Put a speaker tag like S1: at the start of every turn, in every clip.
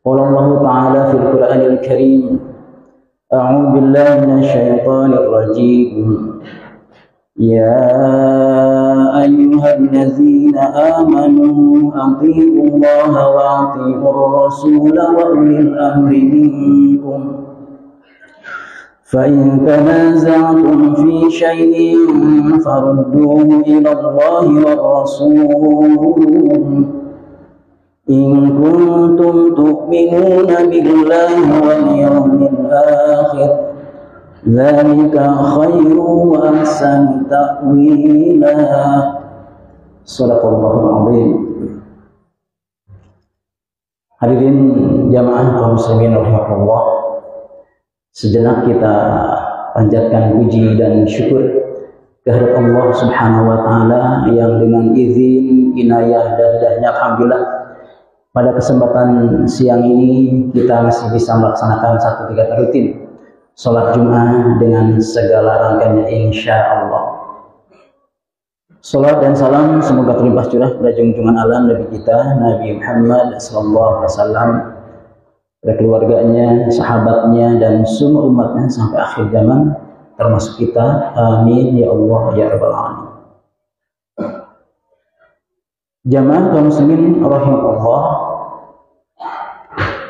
S1: قال الله تعالى في القرآن الكريم أعوذ بالله من الشيطان الرجيم يا أيها الذين آمنوا أطيعوا الله وأطيعوا الرسول وأولي الأمر منكم فإن تنازعتم في شيء فردوه إلى الله والرسول إن كنتم تؤمنون بالله واليوم الآخر ذلك خير وأحسن تأويلا. Shadaqallahul Azim. Hadirin jamaah kaum muslimin rahimakumullah, sejenak kita panjatkan puji dan syukur kehadirat Allah Subhanahu wa taala yang dengan izin, inayah dan hidayahnya alhamdulillah pada kesempatan siang ini kita masih bisa melaksanakan satu kegiatan rutin sholat Jumat dengan segala rangkaiannya insya Allah. Salat dan salam semoga terlimpah curah pada junjungan alam Nabi kita Nabi Muhammad SAW, pada keluarganya, sahabatnya dan semua umatnya sampai akhir zaman termasuk kita. Amin ya Allah ya Rabbal Alamin. Jamaah kaum muslimin rahimahullah,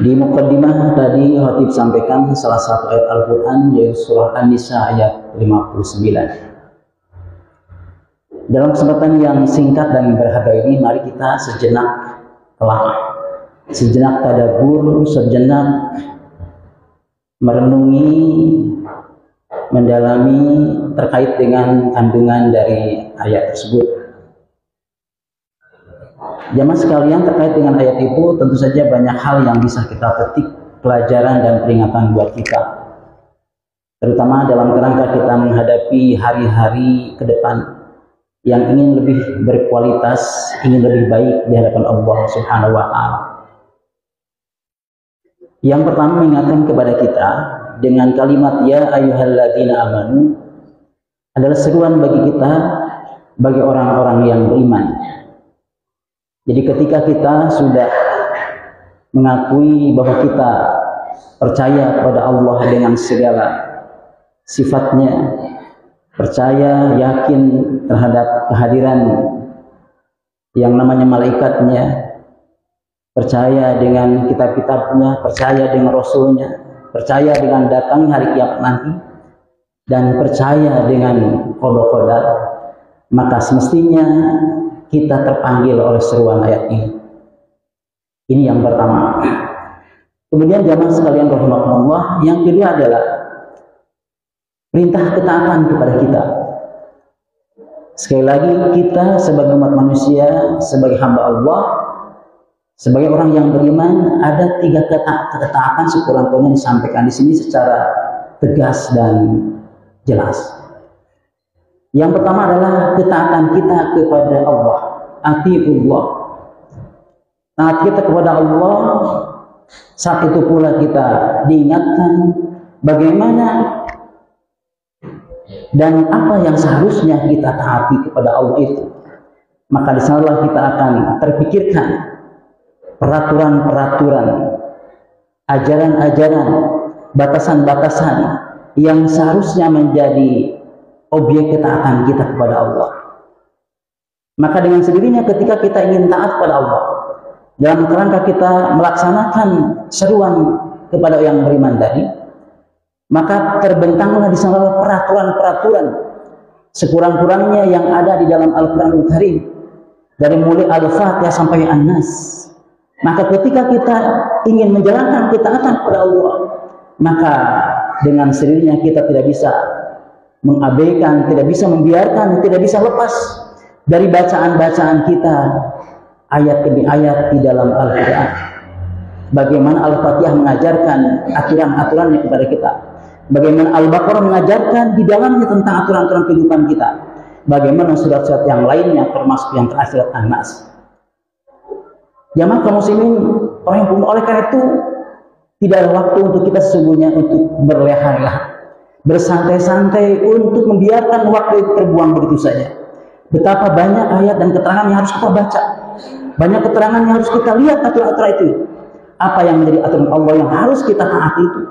S1: di muqaddimah tadi khatib sampaikan salah satu ayat Al-Quran yaitu surah An-Nisa ayat 59. Dalam kesempatan yang singkat dan berharga ini, mari kita sejenak telah, sejenak tadabbur, sejenak merenungi, mendalami terkait dengan kandungan dari ayat tersebut. Jamaah sekalian, terkait dengan ayat itu tentu saja banyak hal yang bisa kita petik pelajaran dan peringatan buat kita, terutama dalam kerangka kita menghadapi hari-hari ke depan yang ingin lebih berkualitas, ingin lebih baik di hadapan Allah Subhanahu wa taala. Yang pertama, mengingatkan kepada kita dengan kalimat ya ayyuhalladzina amanu adalah seruan bagi kita, bagi orang-orang yang beriman. Jadi ketika kita sudah mengakui bahwa kita percaya kepada Allah dengan segala sifatnya, percaya, yakin terhadap kehadiran yang namanya malaikatnya, percaya dengan kitab-kitabnya, percaya dengan rasulnya, percaya dengan datang hari kiamat nanti, dan percaya dengan qada, maka semestinya kita terpanggil oleh seruan ayat ini. Ini yang pertama. Kemudian jamaah sekalian rahimakumullah, yang kedua adalah perintah ketaatan kepada kita. Sekali lagi, kita sebagai umat manusia, sebagai hamba Allah, sebagai orang yang beriman, ada 3 ketaatan sekurang-kurangnya disampaikan di sini secara tegas dan jelas. Yang pertama adalah ketaatan kita kepada Allah, atiullah. Taat kita kepada Allah, saat itu pula kita diingatkan bagaimana dan apa yang seharusnya kita taati kepada Allah itu. Maka di sanalah kita akan terpikirkan peraturan-peraturan, ajaran-ajaran, batasan-batasan yang seharusnya menjadi objek ketaatan kita kepada Allah. Maka dengan sendirinya ketika kita ingin taat kepada Allah, dalam kerangka kita melaksanakan seruan kepada yang beriman tadi, maka terbentanglah di sana peraturan-peraturan sekurang-kurangnya yang ada di dalam Al-Quranul Karim, dari mulai Al-Fatihah sampai An-Nas. Maka ketika kita ingin menjalankan ketaatan kepada Allah, maka dengan sendirinya kita tidak bisa mengabaikan, tidak bisa membiarkan, tidak bisa lepas dari bacaan-bacaan kita ayat demi ayat di dalam Al-Quran. Bagaimana Al-Fatihah mengajarkan aturan-aturannya kepada kita, bagaimana Al-Baqarah mengajarkan di dalamnya tentang aturan-aturan kehidupan kita, bagaimana surat-surat yang lainnya termasuk yang terakhir An-Nas. Jamaah kaum muslimin rahimahumullah, oleh karena itu tidak ada waktu untuk kita sesungguhnya untuk berleha-leha, bersantai-santai, untuk membiarkan waktu itu terbuang begitu saja. Betapa banyak ayat dan keterangan yang harus kita baca, banyak keterangan yang harus kita lihat aturan-aturan itu. apa yang menjadi aturan Allah yang harus kita taati itu.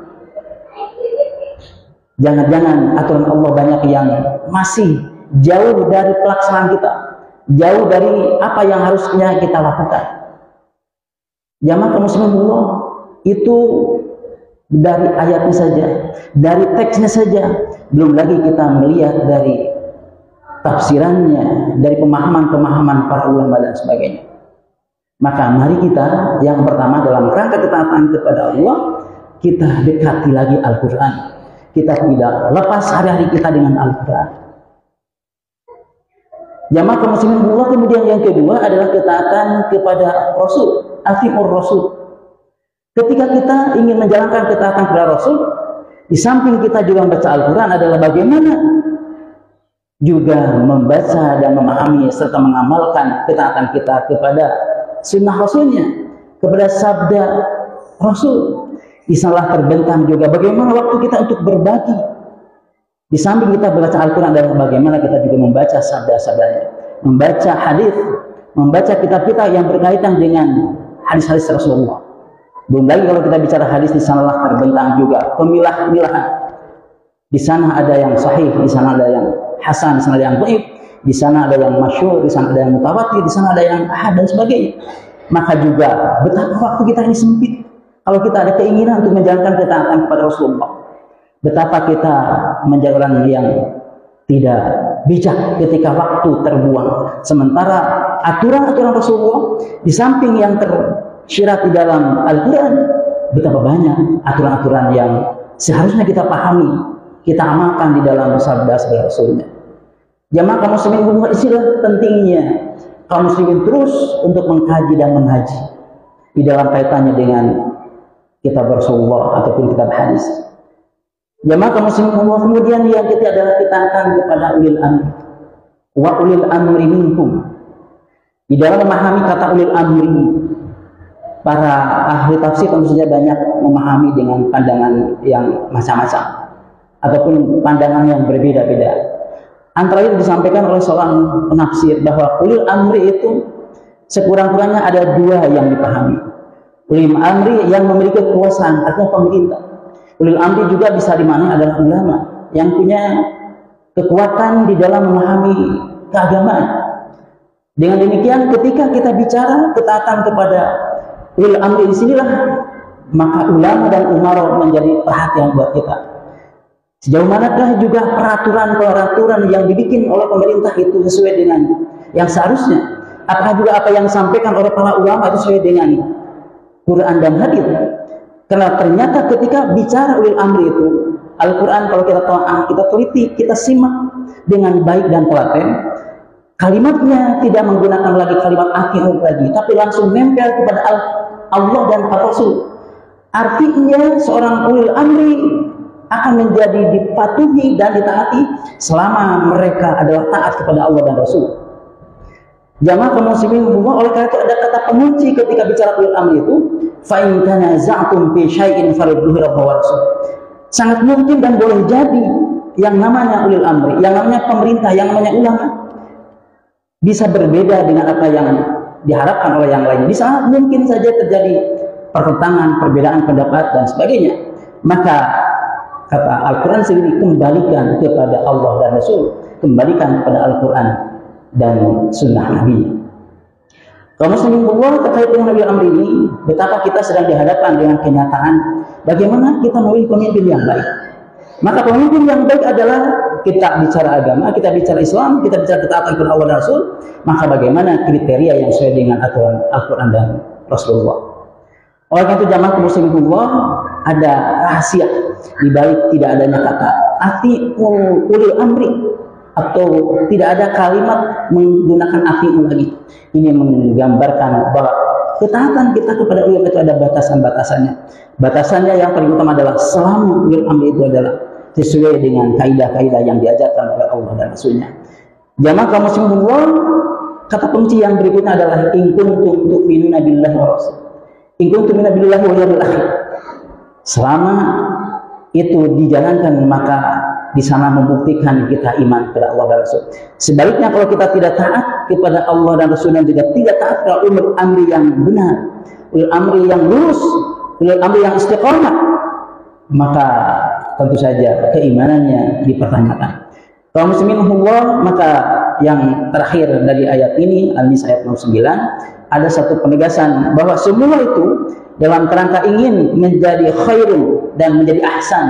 S1: Jangan-jangan aturan Allah banyak yang masih jauh dari pelaksanaan kita, jauh dari apa yang harusnya kita lakukan. Jamaah kaum muslimin Allah, itu dari ayatnya saja, dari teksnya saja, belum lagi kita melihat dari tafsirannya, dari pemahaman-pemahaman para ulama dan sebagainya. Maka mari kita yang pertama dalam rangka ketaatan kepada Allah, kita dekati lagi Al-Quran. Kita tidak lepas hari-hari kita dengan Al-Quran. Jamaah kaum muslimin Allah, kemudian yang kedua adalah ketaatan kepada Rasul, atiur Rasul. Ketika kita ingin menjalankan ketaatan kepada Rasul, di samping kita juga membaca Al-Quran adalah bagaimana juga membaca dan memahami serta mengamalkan ketaatan kita kepada sunnah Rasulnya, kepada sabda Rasul. Di sanalah terbentang juga bagaimana waktu kita untuk berbagi. Di samping kita membaca Al-Quran adalah bagaimana kita juga membaca sabda-sabdanya, membaca hadis, membaca kitab-kitab yang berkaitan dengan hadis-hadis Rasulullah. Belum lagi kalau kita bicara hadis, di sanalah terbentang juga pemilah-milahan. Di sana ada yang sahih, di sana ada yang hasan, di sana ada yang dhaif, di sana ada yang masyhur, di sana ada yang mutawatir, di sana ada yang ahad dan sebagainya. Maka juga betapa waktu kita ini sempit. Kalau kita ada keinginan untuk menjalankan ketaatan kepada Rasulullah, betapa kita menjadi orang yang tidak bijak ketika waktu terbuang. Sementara aturan-aturan Rasulullah di samping yang tersirat di dalam Al-Quran, betapa banyak aturan-aturan yang seharusnya kita pahami, kita amalkan di dalam sabda-sabda Rasulnya. Jamaah kaum muslimin, istilah pentingnya kaum muslimin terus untuk mengkaji dan menghaji di dalam kaitannya dengan kitab Rasulullah ataupun kitab hadis. Jamaah kaum muslimin, kemudian yang ketiga adalah ketaatan kepada ulil amri. Wa ulil amri minkum. Di dalam memahami kata ulil amri, para ahli tafsir tentu saja banyak memahami dengan pandangan yang macam-macam ataupun pandangan yang berbeda-beda. Antara lain disampaikan oleh seorang penafsir bahwa ulil amri itu sekurang-kurangnya ada dua yang dipahami. Ulil amri yang memiliki kekuasaan, artinya pemerintah. Ulil amri juga bisa dimaknai adalah ulama yang punya kekuatan di dalam memahami keagamaan. Dengan demikian, ketika kita bicara ketaatan kepada ulil amri di sinilah, maka ulama dan umara menjadi perhatian buat kita. Sejauh manakah juga peraturan-peraturan yang dibikin oleh pemerintah itu sesuai dengan yang seharusnya? Apakah juga apa yang disampaikan oleh para ulama itu sesuai dengan Quran dan hadis? Karena ternyata ketika bicara ulil amri itu, Al-Quran kalau kita kita teliti, kita simak dengan baik dan telaten, kalimatnya tidak menggunakan lagi kalimat akhir lagi, tapi langsung nempel kepada Allah dan Rasul. Artinya seorang ulil amri akan menjadi dipatuhi dan ditaati selama mereka adalah taat kepada Allah dan Rasul. Jamaah kaum muslimin, oleh karena itu ada kata pengunci ketika bicara ulil amri itu, fa in tanaza'tum fi syai'in farudduhu ila Allah wa Rasul. Sangat mungkin dan boleh jadi yang namanya ulil amri, yang namanya pemerintah, yang namanya ulama bisa berbeda dengan apa yang diharapkan oleh yang lain. Di sana mungkin saja terjadi pertentangan, perbedaan pendapat dan sebagainya. Maka kata Al-Quran sendiri, kembalikan kepada Allah dan Rasul, kembalikan kepada Al-Quran dan sunnah Nabi. Kaum muslimin Allah, terkait dengan ulil amri ini, betapa kita sedang dihadapkan dengan kenyataan bagaimana kita memilih pemimpin yang baik. Maka pemimpin yang baik adalah kita bicara agama, kita bicara Islam, kita bicara ketaatan kepada Allah dan Rasul. Maka bagaimana kriteria yang sesuai dengan aturan Al-Quran dan Rasulullah. Oleh karena itu jamaah kaum muslimin Allah, ada rahasia di balik tidak adanya kata ati'u ulil amri, atau tidak ada kalimat menggunakan ati'u lagi. Ini menggambarkan bahwa ketaatan kita kepada ulil itu ada batasan-batasannya. Batasannya yang paling utama adalah selama ulil amri itu adalah sesuai dengan kaidah-kaidah yang diajarkan oleh Allah dan Rasulnya. Jamaah kaum muslimin Allah, kata kunci yang berikutnya adalah in kuntum tu'minuna billahi wa rasul. In kuntum tu'minuna billahi wal yawmil akhir. Selama itu dijalankan, maka di sana membuktikan kita iman kepada Allah dan Rasul. Sebaliknya kalau kita tidak taat kepada Allah dan Rasul dan juga tidak taat kepada ulul amri yang benar, ulul amri yang lurus, ulul amri yang istiqomah, maka tentu saja keimanannya dipertanyakan. Kaum muslimin Allah, maka yang terakhir dari ayat ini, Al-Nisa ayat 9, ada satu penegasan bahwa semua itu dalam kerangka ingin menjadi khairun dan menjadi ahsan.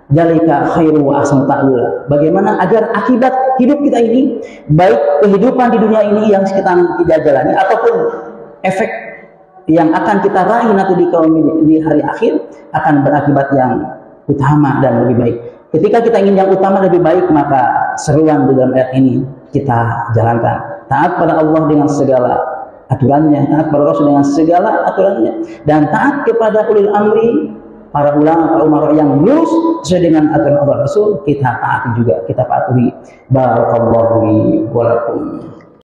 S1: Dzalika khairu wa ahsanu ta'wila. Bagaimana agar akibat hidup kita ini, baik kehidupan di dunia ini yang kita jalani ataupun efek yang akan kita raih nanti di hari akhir akan berakibat yang utama dan lebih baik. Ketika kita ingin yang utama lebih baik, maka seruan di dalam ayat ini kita jalankan. Taat pada Allah dengan segala aturannya, taat pada Rasul dengan segala aturannya, dan taat kepada ulil amri, para ulama, para umara yang lurus sesuai dengan aturan Allah Rasul, kita taati juga, kita patuhi. Barakallahu li wa lakum.